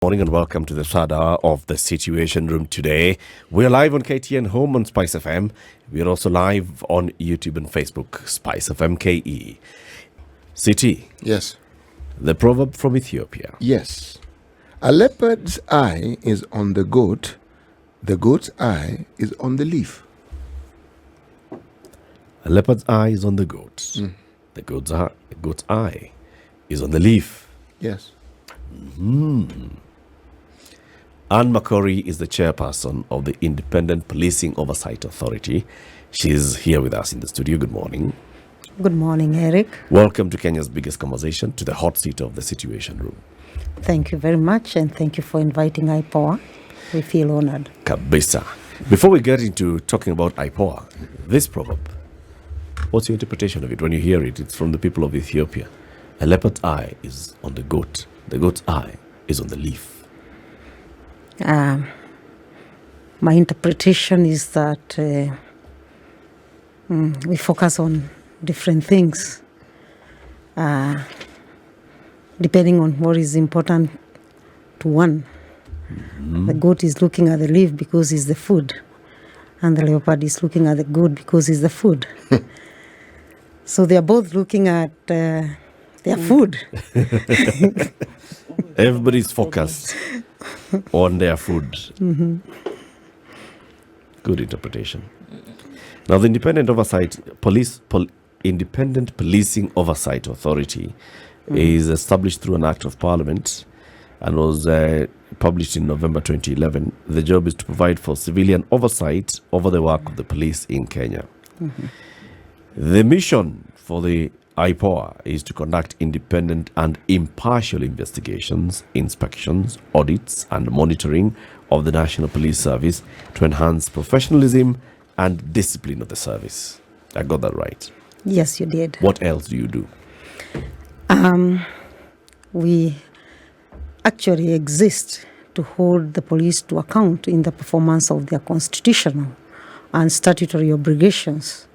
Morning and welcome to the third hour of the Situation Room today. We're live on KTN Home on SpiceFM. We're also live on YouTube and Facebook, SpiceFM KE. City. Yes. The proverb from Ethiopia. Yes. A leopard's eye is on the goat's eye is on the leaf. A leopard's eye is on the goat. The goat's eye is on the leaf. Yes. Anne Makori is the chairperson of the Independent Policing Oversight Authority. She's here with us in the studio. Good morning. Good morning, Eric. Welcome to Kenya's biggest conversation, to the hot seat of the Situation Room. Thank you very much, and thank you for inviting IPOA. We feel honored. Kabisa. Before we get into talking about IPOA, this proverb, what's your interpretation of it when you hear it? It's from the people of Ethiopia. A leopard's eye is on the goat. The goat's eye is on the leaf. My interpretation is that we focus on different things depending on what is important to one. The goat is looking at the leaf because it's the food, and the leopard is looking at the goat because it's the food. So they are both looking at their food. Everybody's focused on their food. Good interpretation. Now, the Independent Policing Oversight Authority is established through an Act of Parliament and was published in November 2011. The job is to provide for civilian oversight over the work of the police in Kenya. The mission for the IPOA is to conduct independent and impartial investigations, inspections, audits, and monitoring of the National Police Service to enhance professionalism and discipline of the service. I got that right? Yes, you did. What else do you do? We actually exist to hold the police to account in the performance of their constitutional and statutory obligations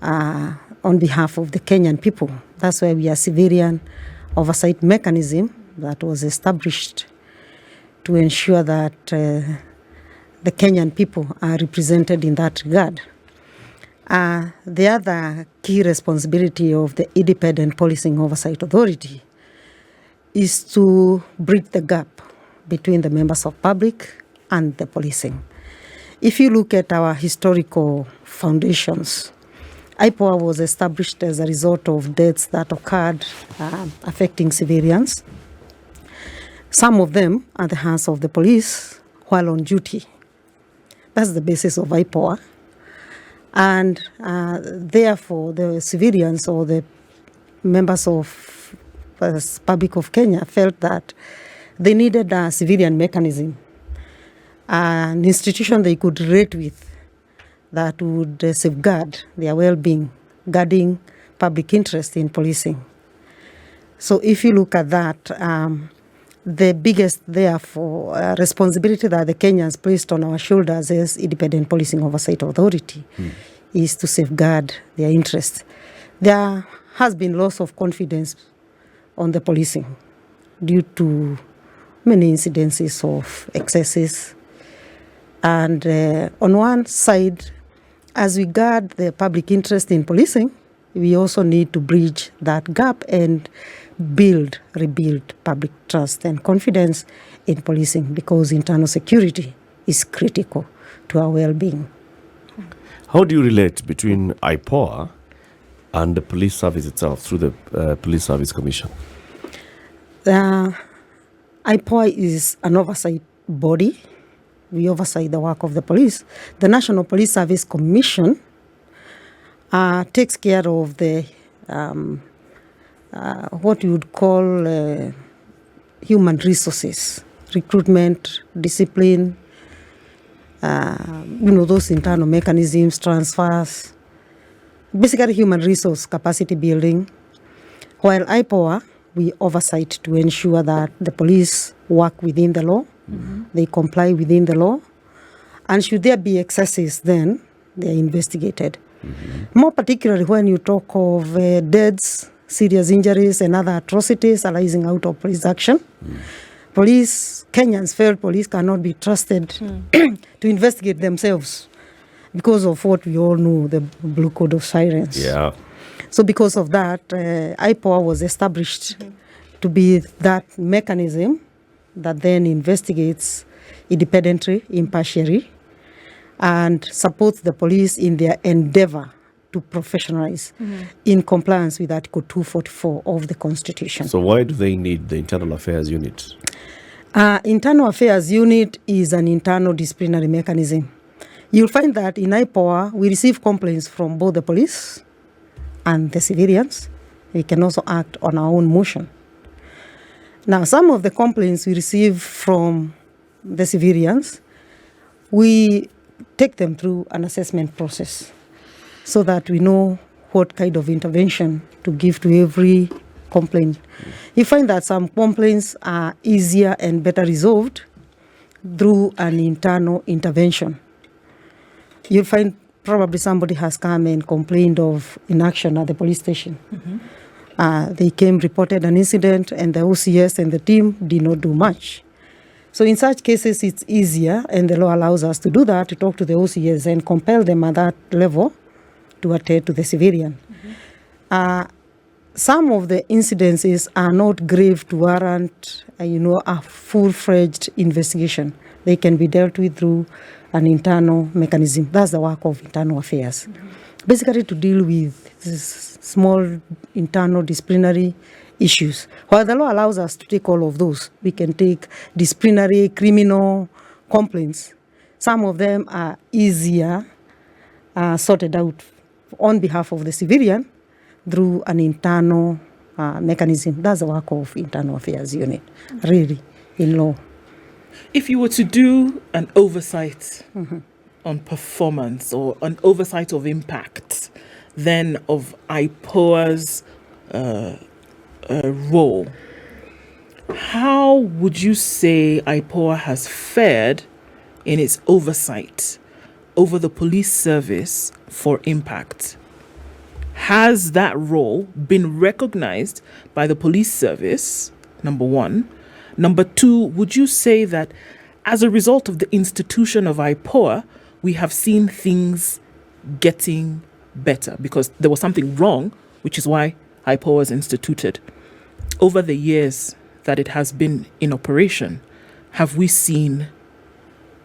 on behalf of the Kenyan people. That's why we are a civilian oversight mechanism that was established to ensure that the Kenyan people are represented in that regard. The other key responsibility of the Independent Policing Oversight Authority is to bridge the gap between the members of public and the policing. If you look at our historical foundations, IPOA was established as a result of deaths that occurred affecting civilians, some of them at the hands of the police while on duty. That's the basis of IPOA. And therefore, the civilians or the members of the public of Kenya felt that they needed a civilian mechanism, an institution they could relate with that would safeguard their well-being, guarding public interest in policing. So if you look at that, the biggest, therefore, responsibility that the Kenyans placed on our shoulders as Independent Policing Oversight Authority is to safeguard their interests. There has been loss of confidence on the policing due to many incidences of excesses. And on one side, as we guard the public interest in policing, we also need to bridge that gap and rebuild public trust and confidence in policing, because internal security is critical to our well-being. How do you relate between IPOA and the police service itself through the Police Service Commission? IPOA is an oversight body. We oversight the work of the police. The National Police Service Commission takes care of the what you would call human resources, recruitment, discipline, those internal mechanisms, transfers, basically human resource capacity building. While IPOA, we oversight to ensure that the police work within the law, they comply within the law, and should there be excesses, then they are investigated. More particularly when you talk of deaths, serious injuries, and other atrocities arising out of police action, police, Kenyans felt police cannot be trusted to investigate themselves because of what we all know, the Blue Code of Silence. Yeah. So because of that, IPOA was established to be that mechanism that then investigates independently, impartially, and supports the police in their endeavor to professionalize in compliance with Article 244 of the Constitution. So why do they need the Internal Affairs Unit? Internal Affairs Unit is an internal disciplinary mechanism. You'll find that in IPOA, we receive complaints from both the police and the civilians. We can also act on our own motion. Now, some of the complaints we receive from the civilians, we take them through an assessment process so that we know what kind of intervention to give to every complaint. You find that some complaints are easier and better resolved through an internal intervention. You'll find probably somebody has come and complained of inaction at the police station. They came, reported an incident, and the OCS and the team did not do much. So in such cases, it's easier, and the law allows us to do that, to talk to the OCS and compel them at that level to attend to the civilian. Some of the incidences are not grave to warrant, a full-fledged investigation. They can be dealt with through an internal mechanism. That's the work of internal affairs. Basically to deal with this small internal disciplinary issues. While the law allows us to take all of those, we can take disciplinary, criminal complaints. Some of them are easier sorted out on behalf of the civilian through an internal mechanism. That's the work of Internal Affairs Unit, really, in law. If you were to do an oversight on performance or an oversight of impact, then of IPOA's role, how would you say IPOA has fared in its oversight over the police service for impact? Has that role been recognized by the police service, number one? Number two, would you say that as a result of the institution of IPOA, we have seen things getting better? Because there was something wrong, which is why IPOA was instituted. Over the years that it has been in operation, have we seen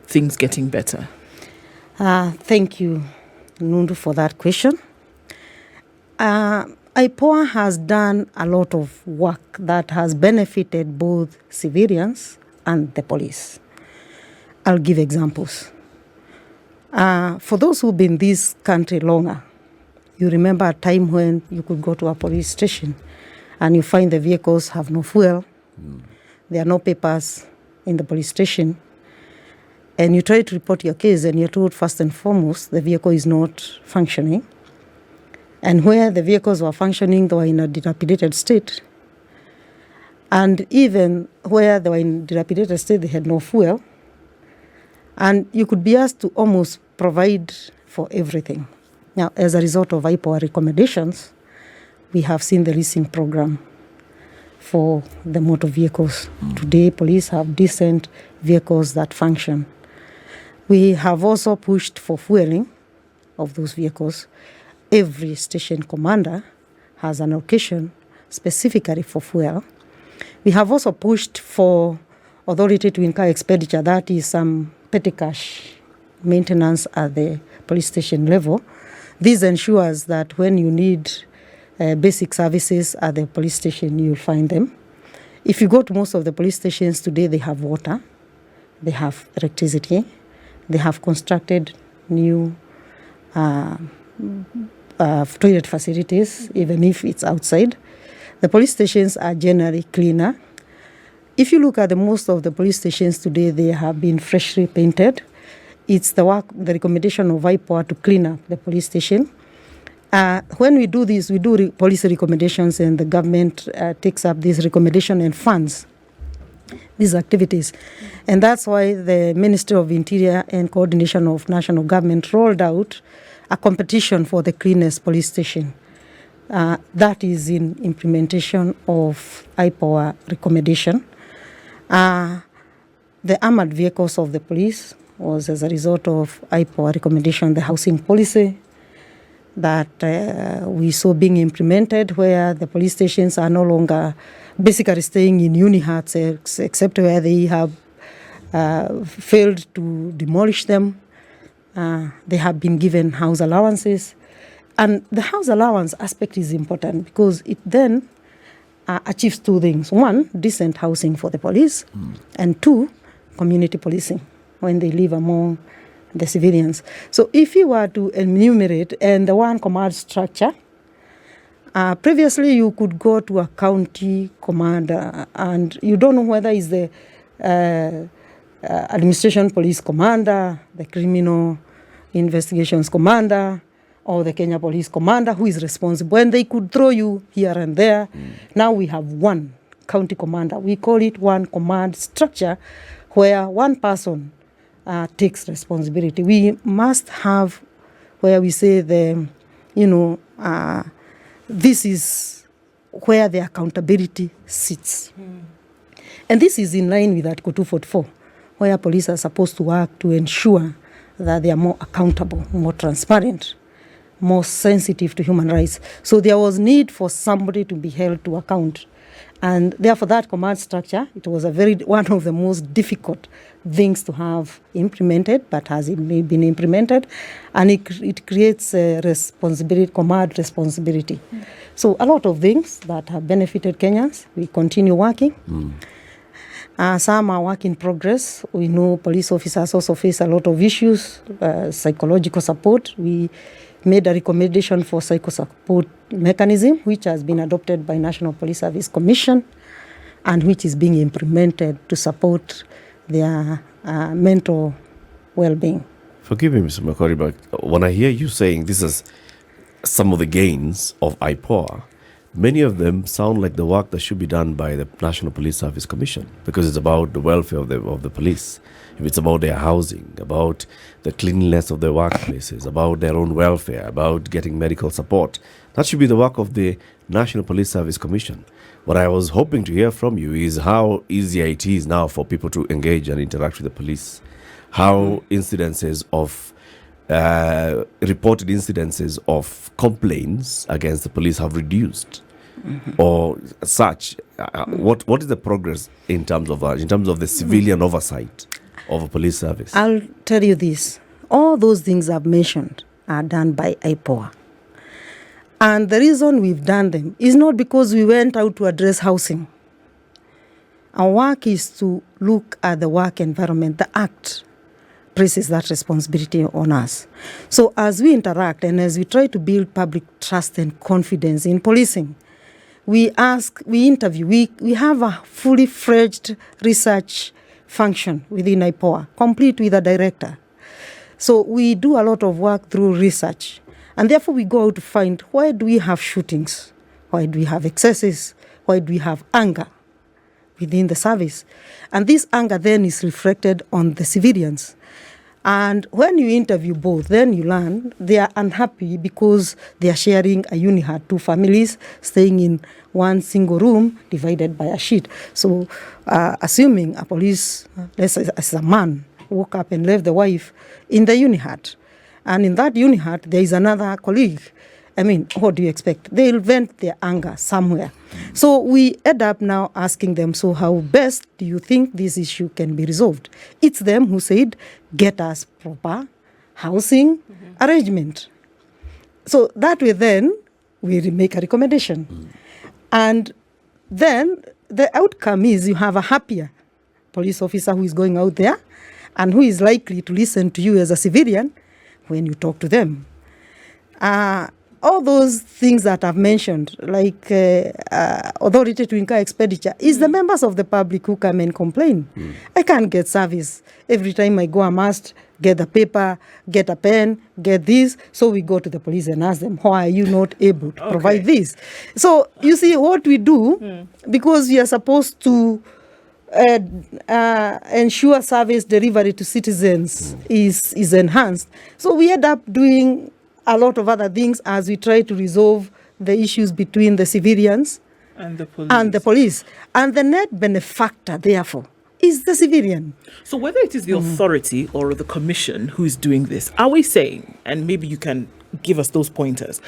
things getting better? Thank you, Nundu, for that question. IPOA has done a lot of work that has benefited both civilians and the police. I'll give examples. For those who've been in this country longer, you remember a time when you could go to a police station and you find the vehicles have no fuel, there are no papers in the police station, and you try to report your case and you're told first and foremost the vehicle is not functioning. And where the vehicles were functioning, they were in a dilapidated state. And even where they were in dilapidated state, they had no fuel. And you could be asked to almost provide for everything. Now, as a result of IPOA recommendations, we have seen the leasing program for the motor vehicles. Today, police have decent vehicles that function. We have also pushed for fueling of those vehicles. Every station commander has an allocation specifically for fuel. We have also pushed for authority to incur expenditure, that is some petty cash maintenance at the police station level. This ensures that when you need basic services at the police station, you'll find them. If you go to most of the police stations today, they have water, they have electricity, they have constructed new toilet facilities, even if it's outside. The police stations are generally cleaner. If you look at most of the police stations today, they have been freshly painted. It's the recommendation of IPOA to clean up the police station. When we do this, we do policy recommendations, and the government takes up this recommendation and funds these activities. And that's why the Ministry of Interior and Coordination of National Government rolled out a competition for the cleanest police station. That is in implementation of IPOA recommendation. The armored vehicles of the police was as a result of IPOA recommendation, the housing policy that we saw being implemented, where the police stations are no longer basically staying in unihuts, except where they have failed to demolish them. They have been given house allowances. And the house allowance aspect is important because it then achieves two things. One, decent housing for the police, and two, community policing when they live among the civilians. So if you were to enumerate and the one command structure, previously you could go to a county commander and you don't know whether it's the administration police commander, the criminal investigations commander, or the Kenya police commander who is responsible. And they could throw you here and there. Now we have one county commander. We call it one command structure where one person takes responsibility. We must have where we say this is where the accountability sits. And this is in line with Article 244, where police are supposed to work to ensure that they are more accountable, more transparent, more sensitive to human rights. So there was need for somebody to be held to account. And therefore that command structure, it was one of the most difficult things to have implemented, but has been implemented, and it creates a responsibility, command responsibility. So a lot of things that have benefited Kenyans, we continue working. Some are work in progress. We know police officers also face a lot of issues, psychological support. We made a recommendation for psycho-support mechanism, which has been adopted by National Police Service Commission and which is being implemented to support their mental well-being. Forgive me, Mr. Makori, but when I hear you saying this is some of the gains of IPOA, many of them sound like the work that should be done by the National Police Service Commission, because it's about the welfare of the police. If it's about their housing, about the cleanliness of their workplaces, about their own welfare, about getting medical support, that should be the work of the National Police Service Commission. What I was hoping to hear from you is how easy it is now for people to engage and interact with the police, how incidences of reported incidences of complaints against the police have reduced, or such. What is the progress in terms of that, in terms of the civilian oversight of a police service? I'll tell you this. All those things I've mentioned are done by IPOA. And the reason we've done them is not because we went out to address housing. Our work is to look at the work environment. The Act places that responsibility on us. So as we interact and as we try to build public trust and confidence in policing, we interview, we have a fully fledged research function within IPOA, complete with a director. So we do a lot of work through research. And therefore we go out to find, why do we have shootings? Why do we have excesses? Why do we have anger within the service? And this anger then is reflected on the civilians. And when you interview both, then you learn they are unhappy because they are sharing a unihut, two families staying in one single room divided by a sheet. So assuming a police, let's say as a man, woke up and left the wife in the unihut, and in that unihut there is another colleague, I mean, what do you expect? They'll vent their anger somewhere. So we end up now asking them, so how best do you think this issue can be resolved? It's them who said, get us proper housing arrangement. So that way then, we make a recommendation. And then the outcome is you have a happier police officer who is going out there and who is likely to listen to you as a civilian when you talk to them. All those things that I've mentioned, like authority to incur expenditure, is the members of the public who come and complain. I can't get service. Every time I go, I must get the paper, get a pen, get this. So we go to the police and ask them, why are you not able to provide this? So you see what we do, because we are supposed to ensure service delivery to citizens is enhanced. So we end up doing a lot of other things as we try to resolve the issues between the civilians and the police. And the net benefactor, therefore, is the civilian. So whether it is the authority or the commission who is doing this, are we saying, and maybe you can give us those pointers,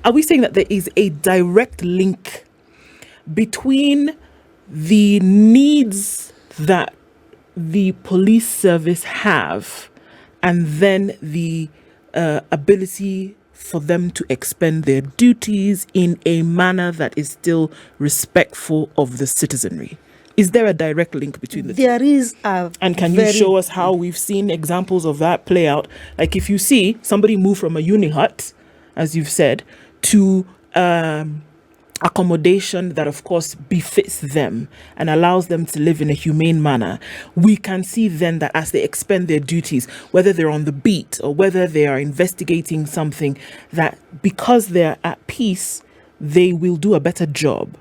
are we saying that there is a direct link between the needs that the police service have and then the ability for them to expend their duties in a manner that is still respectful of the citizenry? Is there a direct link between the two? There is a And can you show us how we've seen examples of that play out? Like if you see somebody move from a uni hut, as you've said, to accommodation that of course befits them and allows them to live in a humane manner, we can see then that as they expend their duties, whether they're on the beat or whether they are investigating something, that because they're at peace, they will do a better job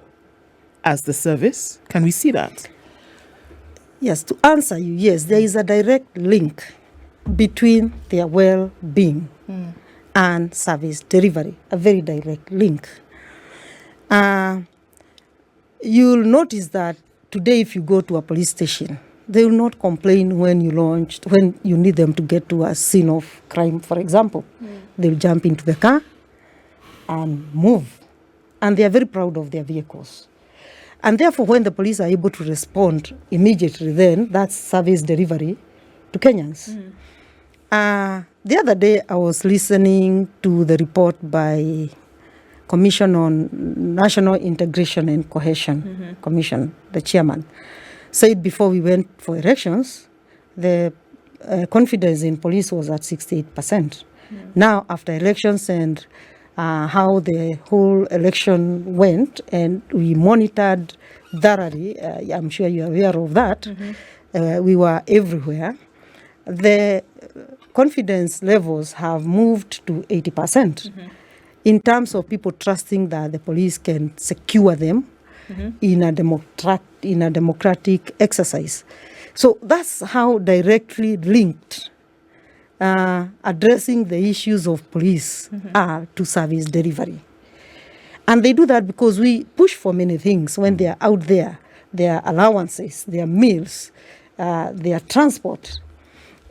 as the service. Can we see that? Yes, to answer you, yes, there is a direct link between their well-being and service delivery, a very direct link. You'll notice that today if you go to a police station, they will not complain when you need them to get to a scene of crime, for example. They'll jump into the car and move. And they are very proud of their vehicles. And therefore, when the police are able to respond immediately, then that's service delivery to Kenyans. The other day, I was listening to the report by Commission on National Integration and Cohesion Commission, the chairman, said before we went for elections, the confidence in police was at 68%. Now, after elections and how the whole election went, and we monitored thoroughly, I'm sure you're aware of that, we were everywhere, the confidence levels have moved to 80%. In terms of people trusting that the police can secure them in a democratic exercise. So that's how directly linked addressing the issues of police are to service delivery. And they do that because we push for many things when they are out there, their allowances, their meals, their transport.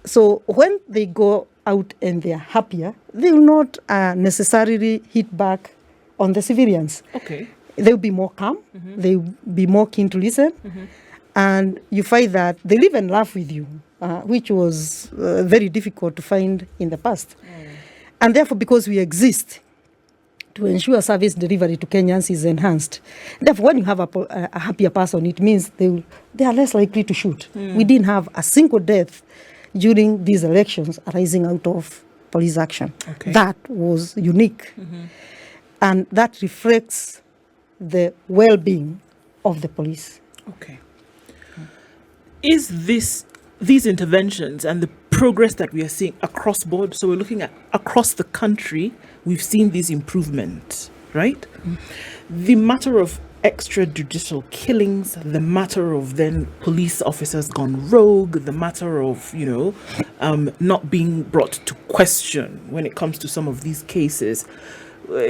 So when they go out and they are happier, they will not necessarily hit back on the civilians. Okay. They will be more calm. They will be more keen to listen. And you find that they live and laugh with you, which was very difficult to find in the past. And therefore, because we exist to ensure service delivery to Kenyans is enhanced. Therefore, when you have a happier person, it means they are less likely to shoot. We didn't have a single death during these elections arising out of police action. Okay. That was unique. And that reflects the well-being of the police. Okay. Is these interventions and the progress that we are seeing across board, so we're looking at across the country, we've seen these improvements, right? The matter of extrajudicial killings, the matter of then police officers gone rogue, the matter of, not being brought to question when it comes to some of these cases,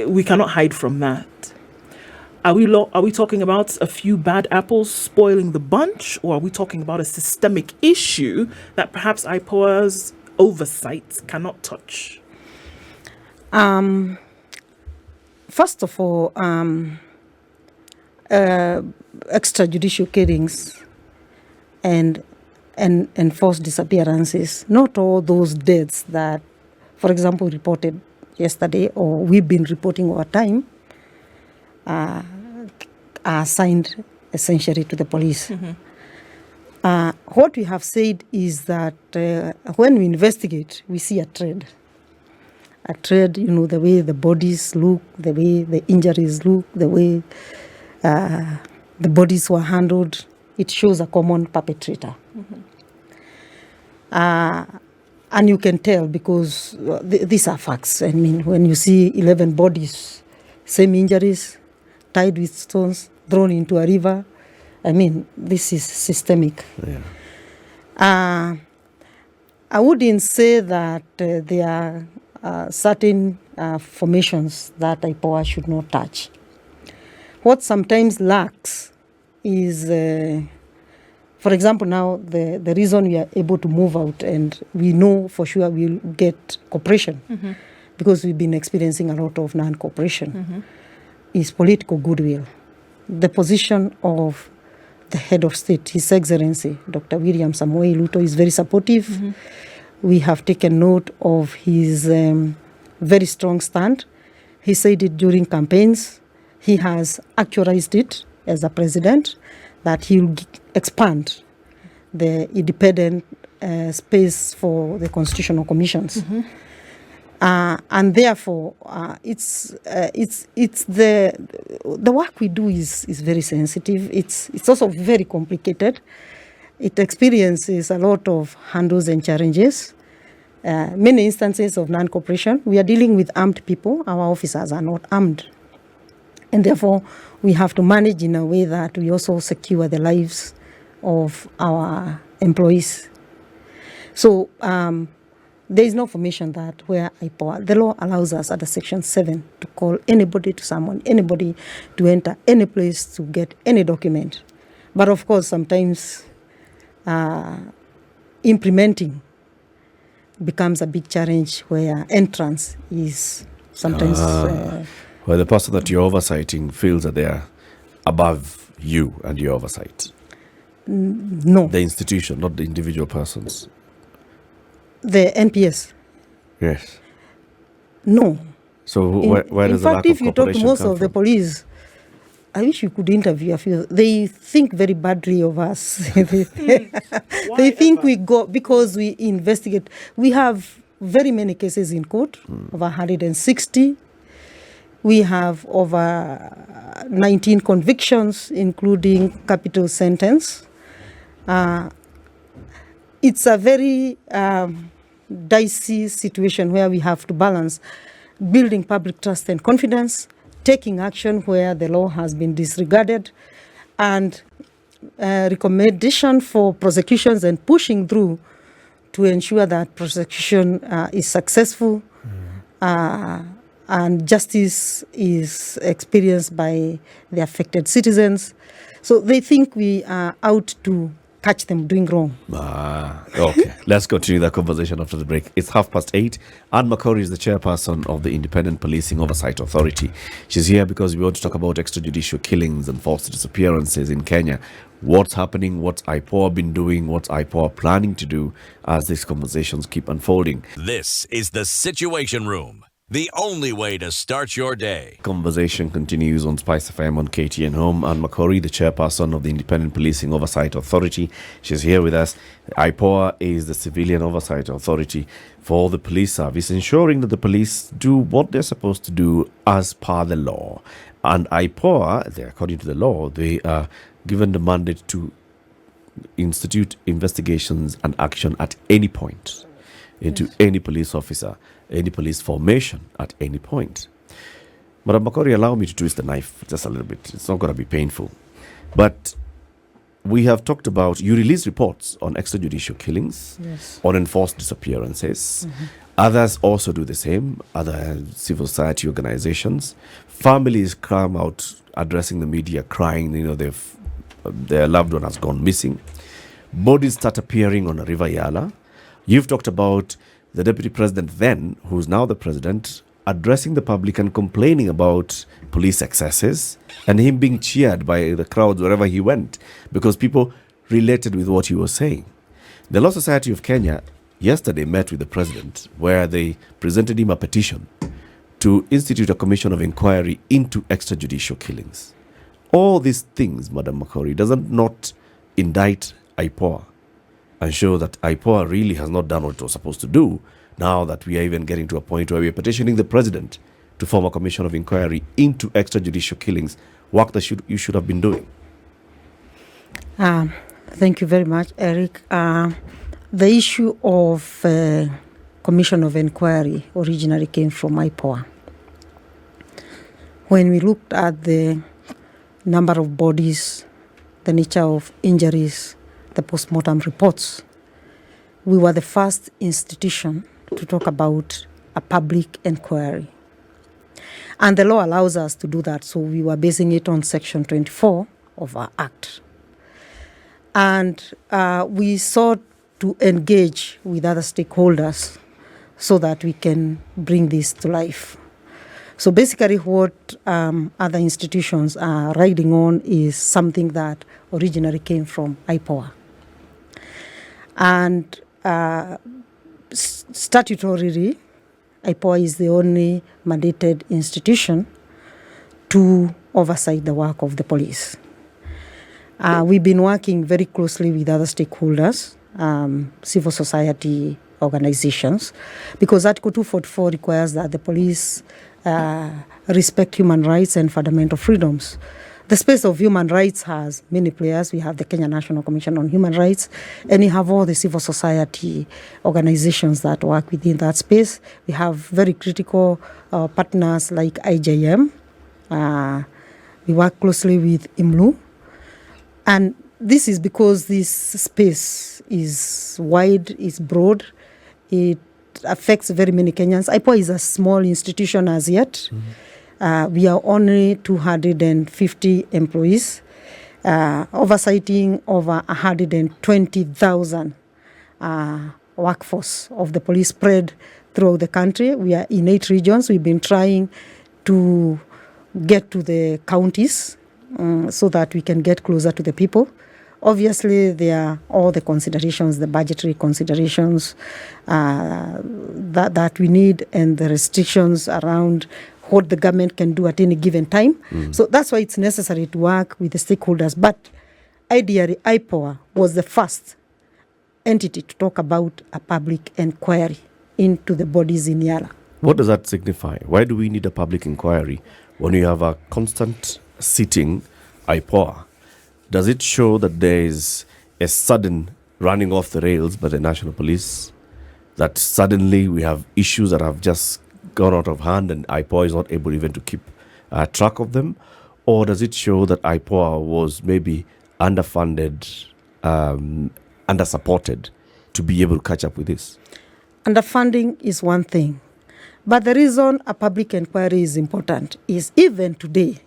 we cannot hide from that. Are we talking about a few bad apples spoiling the bunch, or are we talking about a systemic issue that perhaps IPOA's oversight cannot touch? First of all, extrajudicial killings and enforced disappearances, not all those deaths that, for example, reported yesterday or we've been reporting over time, are assigned essentially to the police. What we have said is that when we investigate, we see a trend. The way the bodies look, the way the injuries look, the way the bodies were handled, it shows a common perpetrator. And you can tell because these are facts. I mean, when you see 11 bodies, same injuries, tied with stones, thrown into a river, I mean, this is systemic. I wouldn't say that there are certain formations that IPOA should not touch. What sometimes lacks is For example, now the reason we are able to move out and we know for sure we'll get cooperation because we've been experiencing a lot of non-cooperation is political goodwill. The position of the head of state, His Excellency, Dr. William Samoei Ruto, is very supportive. We have taken note of his very strong stand. He said it during campaigns. He has actualized it as a president, that he will expand the independent space for the constitutional commissions. And therefore, it's the work we do is very sensitive. It's also very complicated. It experiences a lot of hurdles and challenges. Many instances of non-cooperation. We are dealing with armed people. Our officers are not armed. And therefore, we have to manage in a way that we also secure the lives of our employees. So there is no formation that where IPOA, the law allows us under Section 7 to call anybody to summon anybody to enter any place to get any document. But of course, sometimes implementing becomes a big challenge where entrance is sometimes... Well, the person that you're oversighting feels that they are above you and your oversight. No. The institution, not the individual persons. The NPS? Yes. No. So where does the lack of cooperation come from? In fact, if you talk to most of the police, I wish you could interview a few. They think very badly of us. They think we go, because we investigate. We have very many cases in court, over 160. We have over 19 convictions, including capital sentence. It's a very dicey situation where we have to balance building public trust and confidence, taking action where the law has been disregarded, and recommendation for prosecutions and pushing through to ensure that prosecution is successful and justice is experienced by the affected citizens. So they think we are out to catch them doing wrong. Okay. Let's continue that conversation after the break. It's 8:30. Anne Makori is the chairperson of the Independent Policing Oversight Authority. She's here because we want to talk about extrajudicial killings and forced disappearances in Kenya. What's happening, what's IPOA been doing, what's IPOA planning to do as these conversations keep unfolding. This is the Situation Room, the only way to start your day. Conversation continues on SpiceFM on KTN Home. Anne Makori, the chairperson of the Independent Policing Oversight Authority. She's here with us. IPOA is the Civilian Oversight Authority for the police service, ensuring that the police do what they're supposed to do as per the law. And IPOA, according to the law, they are given the mandate to institute investigations and action at any point into any police officer, any police formation at any point. Madam Makori, allow me to twist the knife just a little bit. It's not going to be painful. But we have talked about, you release reports on extrajudicial killings, on enforced disappearances. Others also do the same, other civil society organizations. Families come out addressing the media, crying, their loved one has gone missing. Bodies start appearing on a river Yala. You've talked about the deputy president then, who's now the president, addressing the public and complaining about police excesses and him being cheered by the crowds wherever he went because people related with what he was saying. The Law Society of Kenya yesterday met with the president where they presented him a petition to institute a commission of inquiry into extrajudicial killings. All these things, Madam Makori, doesn't not indict IPOA and show that IPOA really has not done what it was supposed to do, now that we are even getting to a point where we are petitioning the president to form a commission of inquiry into extrajudicial killings, work that you should have been doing. Thank you very much, Eric. The issue of commission of inquiry originally came from IPOA. When we looked at the number of bodies, the nature of injuries, the post-mortem reports, we were the first institution to talk about a public inquiry. And the law allows us to do that, so we were basing it on Section 24 of our Act. And we sought to engage with other stakeholders so that we can bring this to life. So basically what other institutions are riding on is something that originally came from IPOA. And statutorily, IPOA is the only mandated institution to oversight the work of the police. We've been working very closely with other stakeholders, civil society organizations, because Article 244 requires that the police respect human rights and fundamental freedoms. The space of human rights has many players. We have the Kenya National Commission on Human Rights, and you have all the civil society organizations that work within that space. We have very critical partners like IJM. We work closely with IMLU. And this is because this space is wide, is broad, it affects very many Kenyans. IPOA is a small institution as yet. We are only 250 employees, oversighting over 120,000 workforce of the police spread throughout the country. We are in 8 regions. We've been trying to get to the counties so that we can get closer to the people. Obviously, there are all the considerations, the budgetary considerations that we need, and the restrictions around what the government can do at any given time. So that's why it's necessary to work with the stakeholders. But ideally, IPOA was the first entity to talk about a public inquiry into the bodies in Yala. What does that signify? Why do we need a public inquiry when you have a constant sitting IPOA? Does it show that there is a sudden running off the rails by the National Police, that suddenly we have issues that have just gone out of hand and IPOA is not able even to keep track of them? Or does it show that IPOA was maybe underfunded, undersupported to be able to catch up with this? Underfunding is one thing. But the reason a public inquiry is important is even today,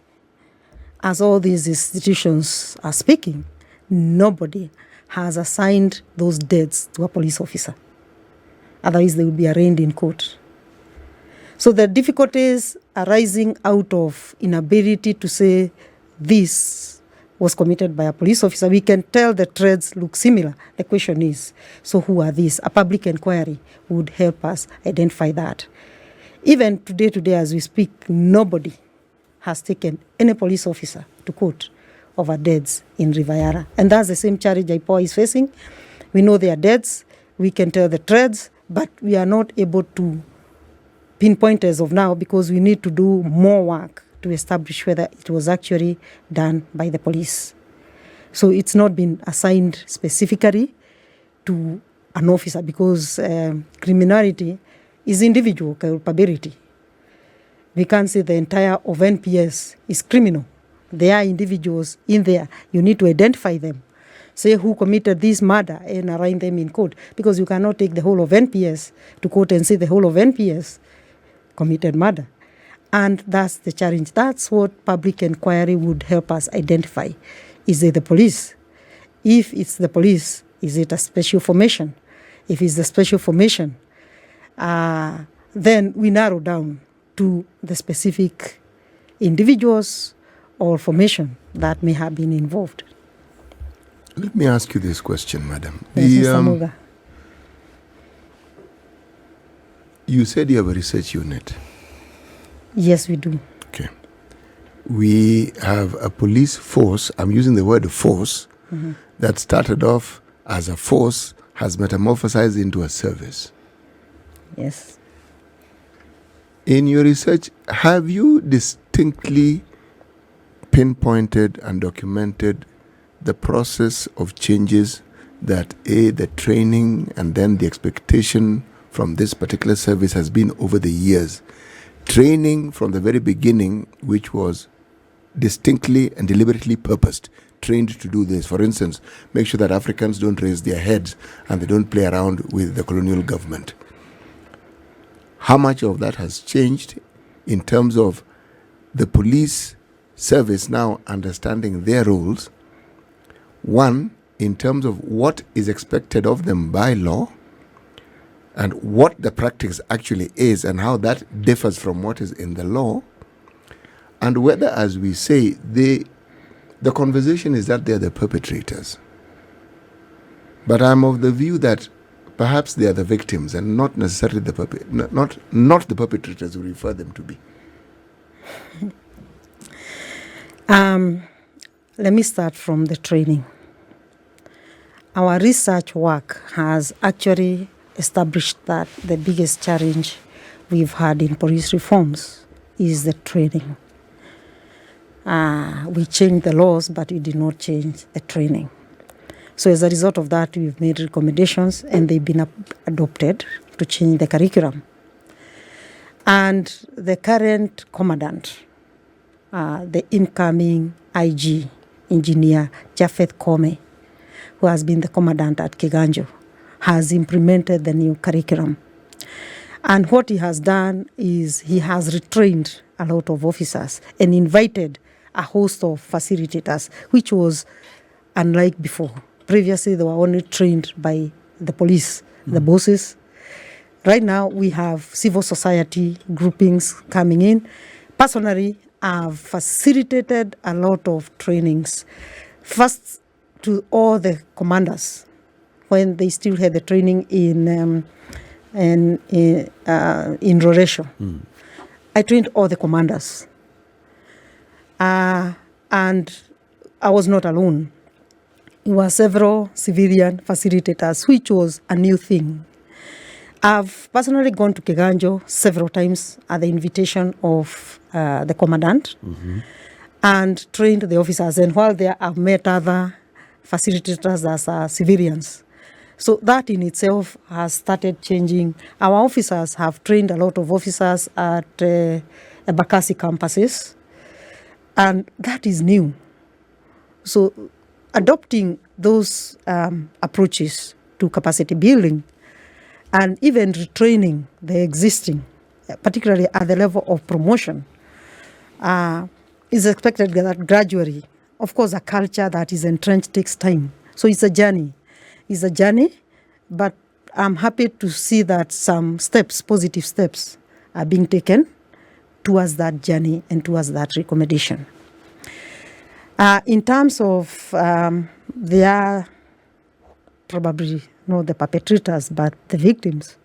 as all these institutions are speaking, nobody has assigned those deaths to a police officer. Otherwise, they would be arraigned in court. So the difficulties arising out of inability to say this was committed by a police officer, we can tell the threads look similar. The question is, so who are these? A public inquiry would help us identify that. Even today as we speak, nobody has taken any police officer to court over deaths in River Yara. And that's the same challenge IPOA is facing. We know they are deaths, we can tell the threads, but we are not able to pinpoint as of now because we need to do more work to establish whether it was actually done by the police. So it's not been assigned specifically to an officer because criminality is individual culpability. We can't say the entire of NPS is criminal. There are individuals in there. You need to identify them. Say who committed this murder and arraign them in court. Because you cannot take the whole of NPS to court and say the whole of NPS committed murder. And that's the challenge. That's what public inquiry would help us identify. Is it the police? If it's the police, is it a special formation? If it's the special formation, then we narrow down to the specific individuals or formation that may have been involved. Let me ask you this question, madam. Yes, Mr. Muga. You said you have a research unit. Yes, we do. Okay. We have a police force, I'm using the word force, that started off as a force, has metamorphosized into a service. Yes. In your research, have you distinctly pinpointed and documented the process of changes that the training and then the expectation from this particular service has been over the years? Training from the very beginning, which was distinctly and deliberately purposed, trained to do this. For instance, make sure that Africans don't raise their heads and they don't play around with the colonial government. How much of that has changed in terms of the police service now understanding their roles? One, in terms of what is expected of them by law and what the practice actually is and how that differs from what is in the law, and whether, as we say, the conversation is that they're the perpetrators. But I'm of the view that perhaps they are the victims and not necessarily not the perpetrators we refer them to be. Let me start from the training. Our research work has actually established that the biggest challenge we've had in police reforms is the training. We changed the laws, but we did not change the training. So as a result of that, we've made recommendations and they've been adopted to change the curriculum. And the current commandant, the incoming IG, Engineer Japheth Kome, who has been the commandant at Kiganjo, has implemented the new curriculum. And what he has done is he has retrained a lot of officers and invited a host of facilitators, which was unlike before. Previously, they were only trained by the police, the bosses. Right now, we have civil society groupings coming in. Personally, I've facilitated a lot of trainings. First, to all the commanders, when they still had the training in Roresho. I trained all the commanders. And I was not alone. There were several civilian facilitators, which was a new thing. I've personally gone to Kiganjo several times at the invitation of the commandant and trained the officers. And while there, I've met other facilitators as civilians. So that in itself has started changing. Our officers have trained a lot of officers at Bakassi campuses, and that is new. So adopting those approaches to capacity building and even retraining the existing, particularly at the level of promotion, is expected that gradually. Of course, a culture that is entrenched takes time. So it's a journey. It's a journey, but I'm happy to see that some steps, positive steps, are being taken towards that journey and towards that recommendation. In terms of they are probably not the perpetrators, but the victims.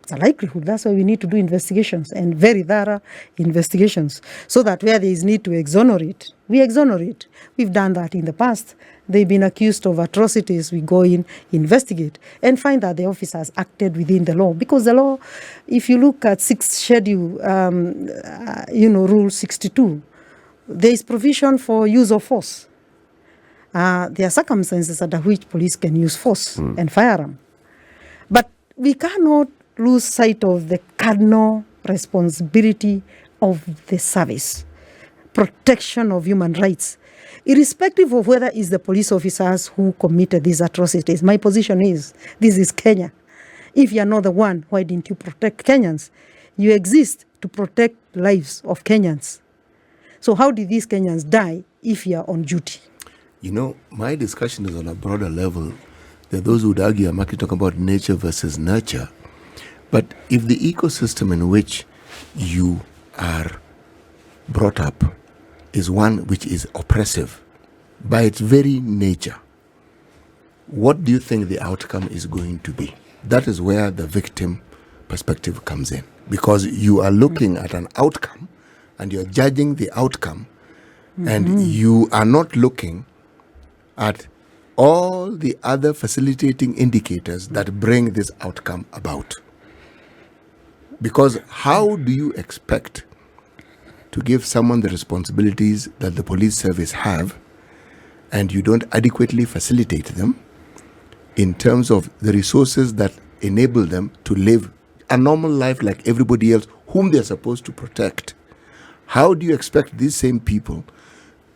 It's a likelihood. That's why we need to do investigations, and very thorough investigations, so that where there is need to exonerate, we exonerate. We've done that in the past. They've been accused of atrocities. We go in, investigate, and find that the officers acted within the law. Because the law, if you look at 6th Schedule, Rule 62, there is provision for use of force. There are circumstances under which police can use force and firearm. But we cannot lose sight of the cardinal responsibility of the service, protection of human rights, irrespective of whether it's the police officers who committed these atrocities. My position is, this is Kenya. If you're not the one, why didn't you protect Kenyans? You exist to protect lives of Kenyans. So how did these Kenyans die if you're on duty? You know, my discussion is on a broader level. There are those who would argue I'm actually talking about nature versus nurture. But if the ecosystem in which you are brought up is one which is oppressive by its very nature, what do you think the outcome is going to be? That is where the victim perspective comes in. Because you are looking at an outcome and you're judging the outcome, and you are not looking at all the other facilitating indicators that bring this outcome about. Because how do you expect to give someone the responsibilities that the police service have, and you don't adequately facilitate them in terms of the resources that enable them to live a normal life like everybody else whom they're supposed to protect? How do you expect these same people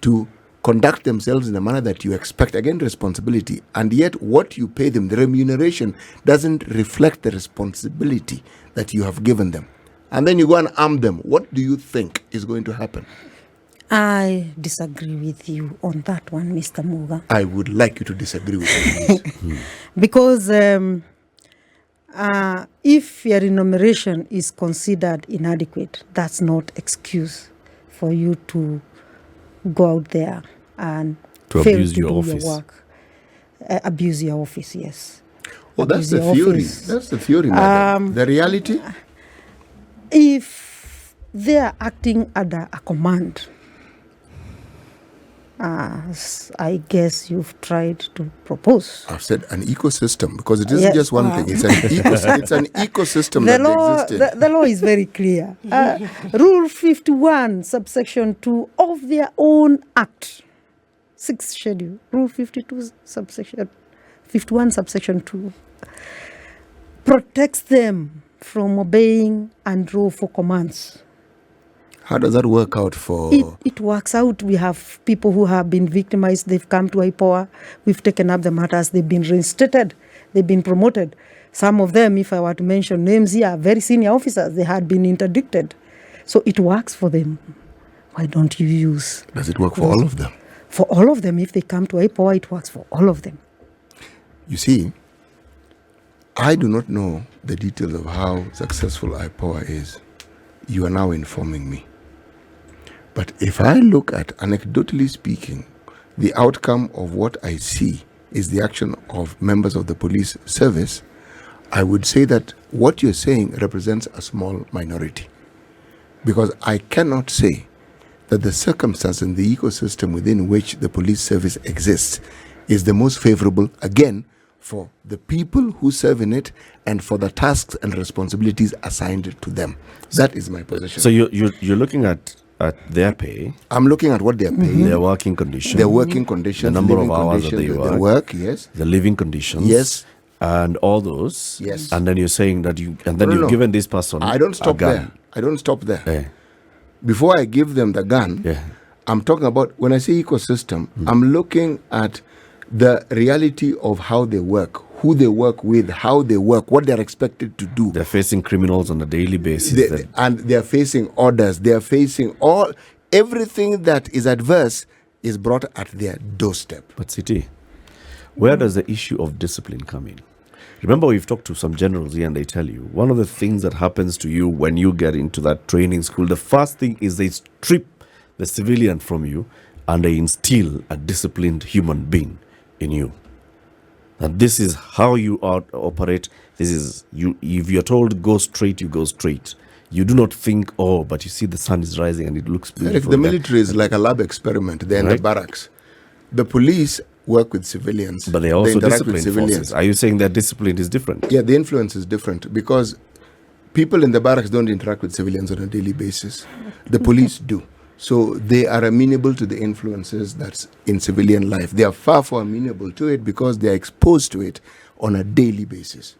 to conduct themselves in a manner that you expect, again, responsibility, and yet what you pay them, the remuneration, doesn't reflect the responsibility that you have given them? And then you go and arm them. What do you think is going to happen? I disagree with you on that one, Mr. Muga, I would like you to disagree with me. because if your remuneration is considered inadequate, that's not excuse for you to go out there and To fail abuse to your do office. your work. Abuse your office, yes. Oh, that's Abuse the your theory. office. That's the theory, madam. The reality? If they are acting under a command, as I guess you've tried to propose, I've said an ecosystem because it isn't Yeah, just one thing. It's an ecosystem the that law, exists. the law is very clear. Rule 51, subsection 2 of their own act, 6th schedule, Rule 52, subsection 51, subsection 2, protects them from obeying unlawful commands. How does that work out for? It works out. We have people who have been victimized. They've come to IPOA. We've taken up the matters. They've been reinstated. They've been promoted. Some of them, if I were to mention names here, are very senior officers. They had been interdicted. So it works for them. Why don't you use? Does it work for all of them? For all of them. If they come to IPOA, it works for all of them. You see, I do not know the details of how successful IPOA is. You are now informing me. But if I look at, anecdotally speaking, the outcome of what I see is the action of members of the police service, I would say that what you're saying represents a small minority. Because I cannot say that the circumstance and the ecosystem within which the police service exists is the most favorable, again, for the people who serve in it and for the tasks and responsibilities assigned to them. That is my position. So you're looking at their pay, I'm looking at what they're paying, their working conditions, their working conditions, the number of living hours that conditions, they the work, yes. the living conditions, Yes. and all those. Yes. And then you're saying that you've given this person I don't stop a gun. there. I don't stop there. Yeah. Before I give them the gun, Yeah. I'm talking about, when I say ecosystem, I'm looking at the reality of how they work, who they work with, how they work, what they're expected to do. They're facing criminals on a daily basis. And they're facing orders. They're facing everything that is adverse is brought at their doorstep. But City, where does the issue of discipline come in? Remember, we've talked to some generals here and they tell you, one of the things that happens to you when you get into that training school, the first thing is they strip the civilian from you and they instill a disciplined human being in you. And this is how you operate. This is you. If you're told go straight, you go straight. You do not think, oh, but you see the sun is rising and it looks beautiful. The military is like a lab experiment. They're in the Right. barracks. The police work with civilians. But they also interact with discipline civilians. forces. Are you saying that discipline is different? Yeah, the influence is different because people in the barracks don't interact with civilians on a daily basis. The police do. So they are amenable to the influences that's in civilian life. They are far more amenable to it because they are exposed to it on a daily basis.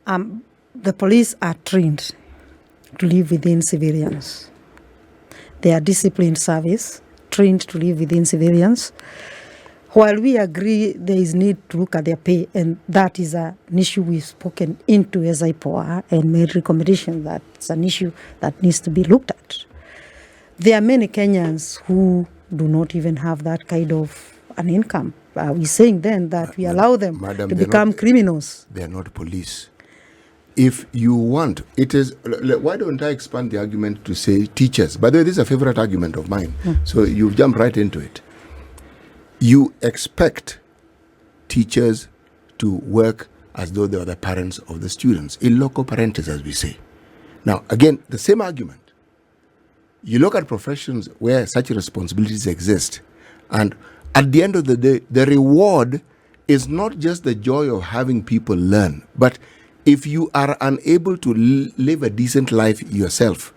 The police are trained to live within civilians. They are disciplined service, trained to live within civilians. While we agree there is need to look at their pay, and that is an issue we've spoken into as IPOA and made recommendation that it's an issue that needs to be looked at. There are many Kenyans who do not even have that kind of an income. Are we saying then that we allow them Madam, to they're become not- criminals? They are not police. If you want, it is. Why don't I expand the argument to say teachers? By the way, this is a favorite argument of mine. So you've jumped right into it. You expect teachers to work as though they are the parents of the students, in loco parentis, as we say. Now, again, the same argument. You look at professions where such responsibilities exist, and at the end of the day, the reward is not just the joy of having people learn, but if you are unable to live a decent life yourself,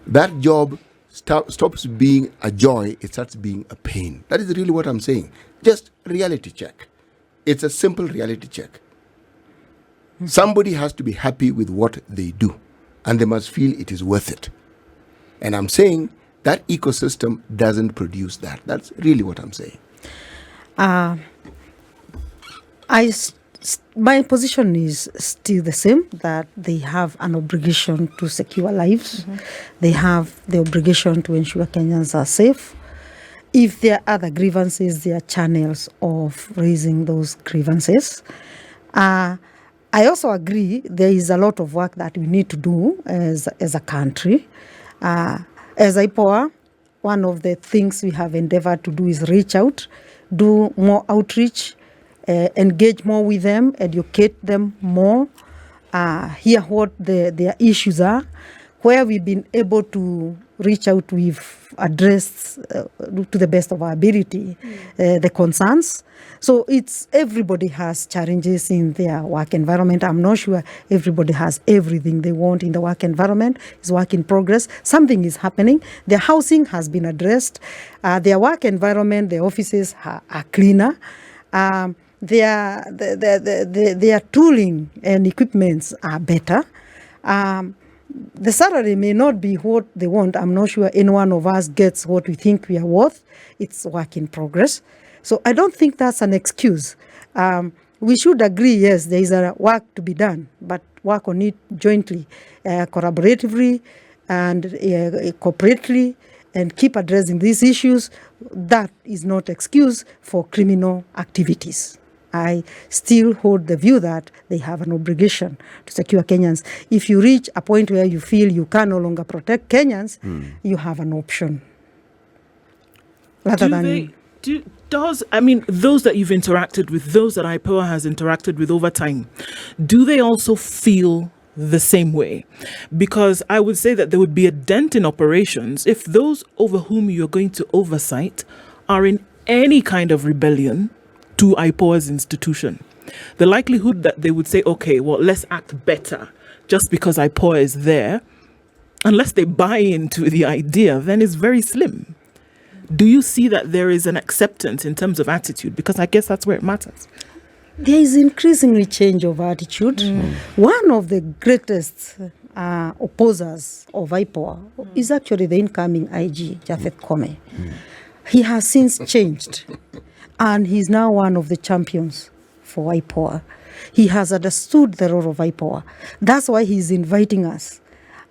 that job stops being a joy, it starts being a pain. That is really what I'm saying. Just reality check. It's a simple reality check. Somebody has to be happy with what they do, and they must feel it is worth it. And I'm saying that ecosystem doesn't produce that. That's really what I'm saying. I My position is still the same, that they have an obligation to secure lives. They have the obligation to ensure Kenyans are safe. If there are other grievances, there are channels of raising those grievances. I also agree there is a lot of work that we need to do as a country. As IPOA, one of the things we have endeavored to do is reach out, do more outreach, engage more with them, educate them more, hear what their issues are. Where we've been able to reach out, we've addressed to the best of our ability the concerns. So everybody has challenges in their work environment. I'm not sure everybody has everything they want in the work environment. It's work in progress. Something is happening. Their housing has been addressed. Their work environment, their offices are cleaner. Their tooling and equipments are better. The salary may not be what they want. I'm not sure any one of us gets what we think we are worth. It's work in progress. So I don't think that's an excuse. We should agree, yes, there is a work to be done, but work on it jointly, collaboratively, and cooperatively, and keep addressing these issues. That is not excuse for criminal activities. I still hold the view that they have an obligation to secure Kenyans. If you reach a point where you feel you can no longer protect Kenyans, you have an option. Those that you've interacted with, those that IPOA has interacted with over time, do they also feel the same way? Because I would say that there would be a dent in operations if those over whom you're going to oversight are in any kind of rebellion to IPOA's institution. The likelihood that they would say, okay, well, let's act better just because IPOA is there, unless they buy into the idea, then is very slim. Do you see that there is an acceptance in terms of attitude? Because I guess that's where it matters. There is increasingly change of attitude. One of the greatest opposers of IPOA is actually the incoming IG, Japhet Kome. He has since changed, and he's now one of the champions for IPOA. He has understood the role of IPOA. That's why he's inviting us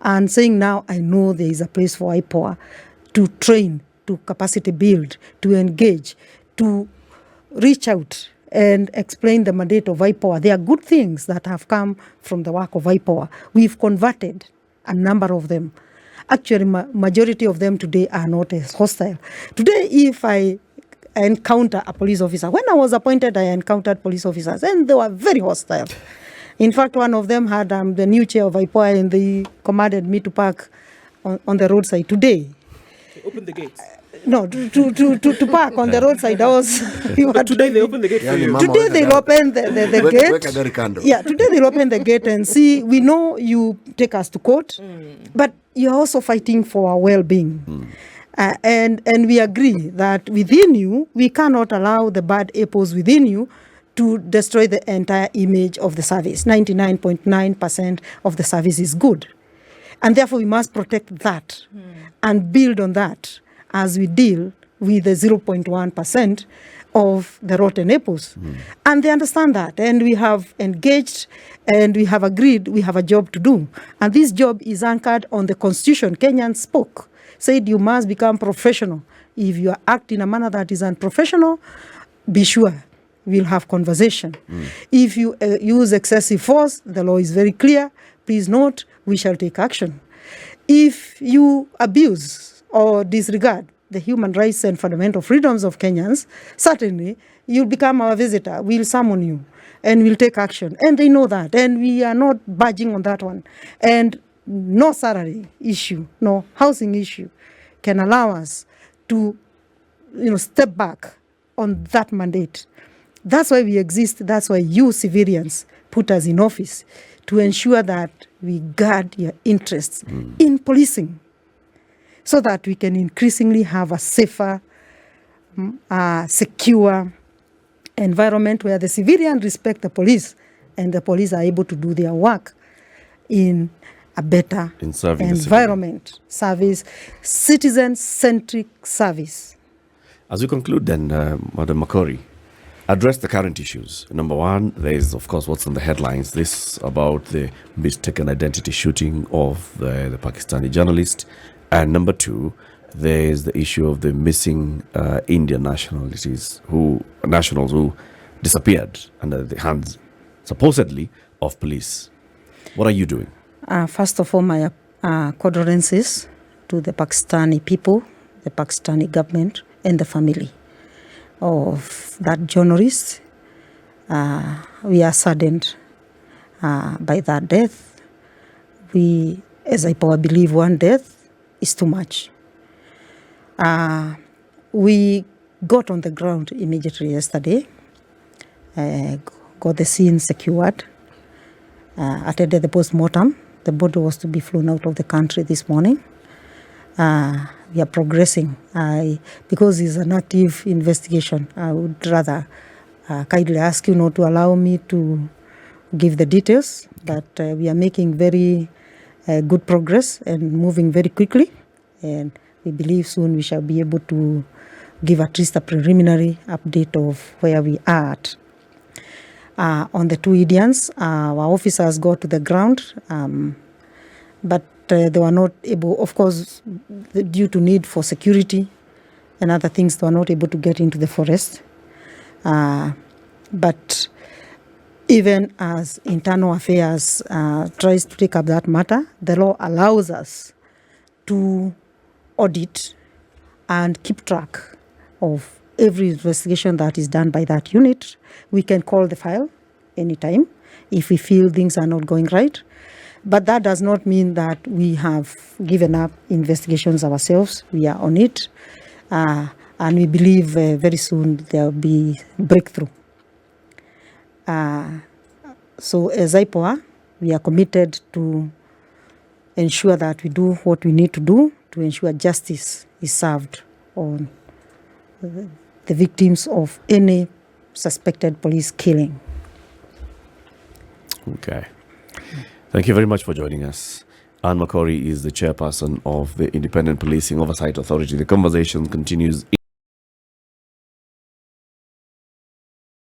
and saying, now I know there is a place for IPOA to train, to capacity build, to engage, to reach out and explain the mandate of IPOA. There are good things that have come from the work of IPOA. We've converted a number of them. Actually, majority of them today are not as hostile. Today, if I encounter a police officer, when I was appointed, I encountered police officers, and they were very hostile. In fact, one of them had the new chair of IPOA, and they commanded me to park on the roadside today. Open the gates. No, to park on the roadside. But today they open the gate for you. Today they'll open the gate. Yeah, today they'll open the gate and see, we know you take us to court, but you're also fighting for our well-being. And we agree that within you, we cannot allow the bad apples within you to destroy the entire image of the service. 99.9% of the service is good. And therefore, we must protect that and build on that as we deal with the 0.1% of the rotten apples. And they understand that. And we have engaged and we have agreed we have a job to do. And this job is anchored on the Constitution. Kenyans spoke, said you must become professional. If you act in a manner that is unprofessional, be sure we'll have conversation. If you use excessive force, the law is very clear. Please note, we shall take action. If you abuse or disregard the human rights and fundamental freedoms of Kenyans, certainly you'll become our visitor. We'll summon you and we'll take action. And they know that. And we are not budging on that one. And no salary issue, no housing issue can allow us to, step back on that mandate. That's why we exist. That's why you civilians put us in office, to ensure that we guard your interests in policing, so that we can increasingly have a safer, secure environment where the civilians respect the police and the police are able to do their work in a better environment, service, citizen-centric service. As we conclude then, Madam Makori, address the current issues. Number one, there is, of course, what's on the headlines. This about the mistaken identity shooting of the Pakistani journalist. And number two, there is the issue of the missing Indian nationals who disappeared under the hands, supposedly, of police. What are you doing? First of all, my condolences to the Pakistani people, the Pakistani government, and the family of that journalist. We are saddened by that death. We, as IPOA, believe one death is too much. We got on the ground immediately yesterday, got the scene secured, attended the post-mortem. The body was to be flown out of the country this morning. We are progressing. Because it's an active investigation, I would rather kindly ask you not to allow me to give the details, but we are making very good progress and moving very quickly. And we believe soon we shall be able to give at least a preliminary update of where we are at. On the two Indians, our officers got to the ground, but they were not able, of course, due to need for security and other things, they were not able to get into the forest. But even as internal affairs tries to take up that matter, the law allows us to audit and keep track of every investigation that is done by that unit. We can call the file anytime if we feel things are not going right. But that does not mean that we have given up investigations ourselves. We are on it. And we believe very soon there will be breakthrough. So as IPOA, we are committed to ensure that we do what we need to do to ensure justice is served on the victims of any suspected police killing. Okay. Thank you very much for joining us. Makori is the chairperson of the Independent Policing Oversight Authority. The conversation continues